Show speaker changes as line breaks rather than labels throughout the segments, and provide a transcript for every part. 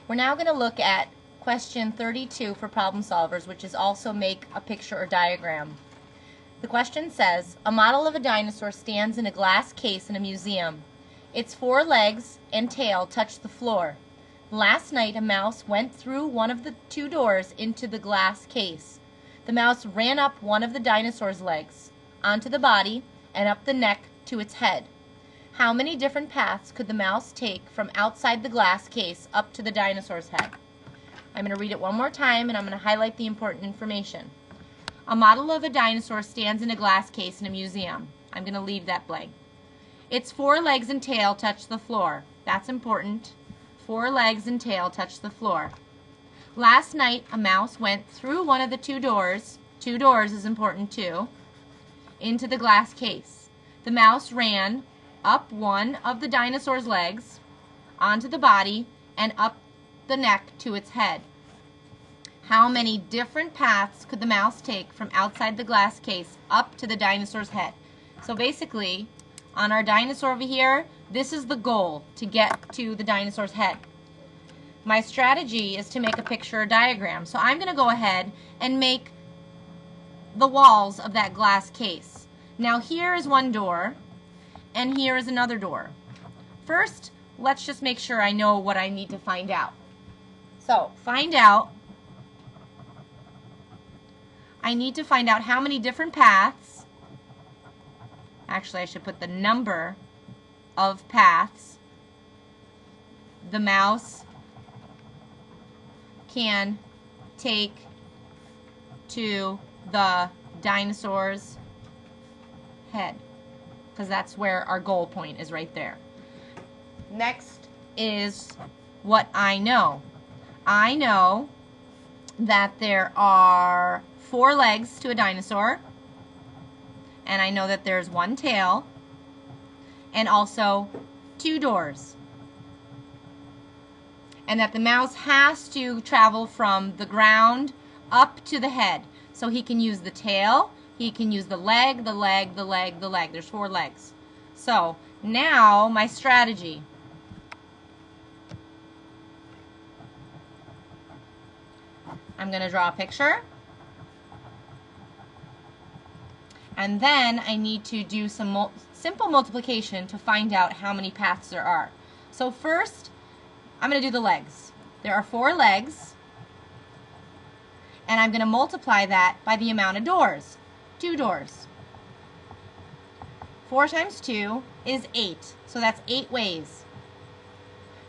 We're now going to look at question 32 for problem solvers, which is also make a picture or diagram. The question says, a model of a dinosaur stands in a glass case in a museum. Its four legs and tail touch the floor. Last night a mouse went through one of the two doors into the glass case. The mouse ran up one of the dinosaur's legs, onto the body, and up the neck to its head. How many different paths could the mouse take from outside the glass case up to the dinosaur's head? I'm going to read it one more time and I'm going to highlight the important information. A model of a dinosaur stands in a glass case in a museum. I'm going to leave that blank. Its four legs and tail touch the floor. That's important. Four legs and tail touch the floor. Last night a mouse went through one of the two doors is important too, into the glass case. The mouse ran up one of the dinosaur's legs, onto the body, and up the neck to its head. How many different paths could the mouse take from outside the glass case up to the dinosaur's head? So basically, on our dinosaur over here, this is the goal, to get to the dinosaur's head. My strategy is to make a picture or diagram. So I'm going to go ahead and make the walls of that glass case. Now here is one door, and here is another door. First, let's just make sure I know what I need to find out. So, I need to find out how many different paths, actually I should put the number of paths the mouse can take to the dinosaur's head, because that's where our goal point is, right there. Next is what I know. I know that there are four legs to a dinosaur, and I know that there's one tail, and also two doors, and that the mouse has to travel from the ground up to the head. So he can use the tail, he can use the leg, the leg, the leg, the leg. There's four legs. So now my strategy. I'm going to draw a picture. And then I need to do some simple multiplication to find out how many paths there are. So first, I'm going to do the legs. There are four legs, and I'm going to multiply that by the amount of doors. 2 doors. 4 times 2 is 8, so that's 8 ways.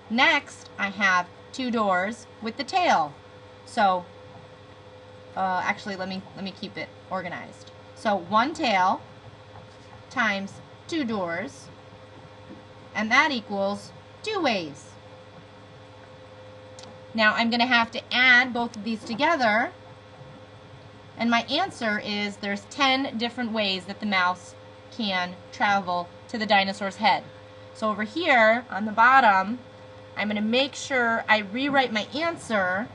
Next, I have 2 doors with the tail. So, actually, let me keep it organized. So 1 tail times 2 doors, and that equals 2 ways. Now I'm going to have to add both of these together, and my answer is there's 10 different ways that the mouse can travel to the dinosaur's head. So over here on the bottom, I'm going to make sure I rewrite my answer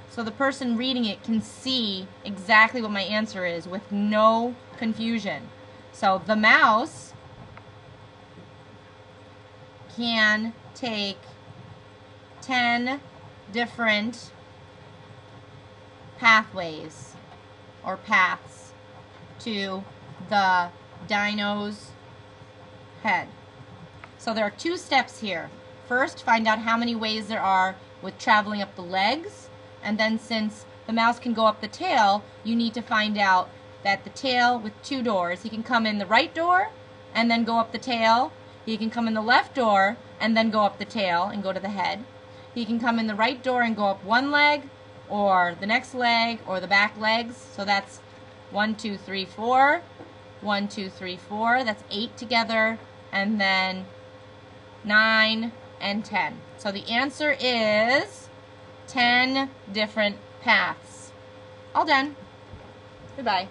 so the person reading it can see exactly what my answer is with no confusion. So the mouse can take 10 different pathways or paths to the dino's head. So there are 2 steps here. First, find out how many ways there are with traveling up the legs, and then since the mouse can go up the tail, you need to find out that the tail with 2 doors, he can come in the right door and then go up the tail. He can come in the left door and then go up the tail and go to the head. He can come in the right door and go up one leg, or the next leg, or the back legs. So that's 1, 2, 3, 4. 1, 2, 3, 4. That's 8 together. And then 9 and 10. So the answer is 10 different paths. All done. Goodbye.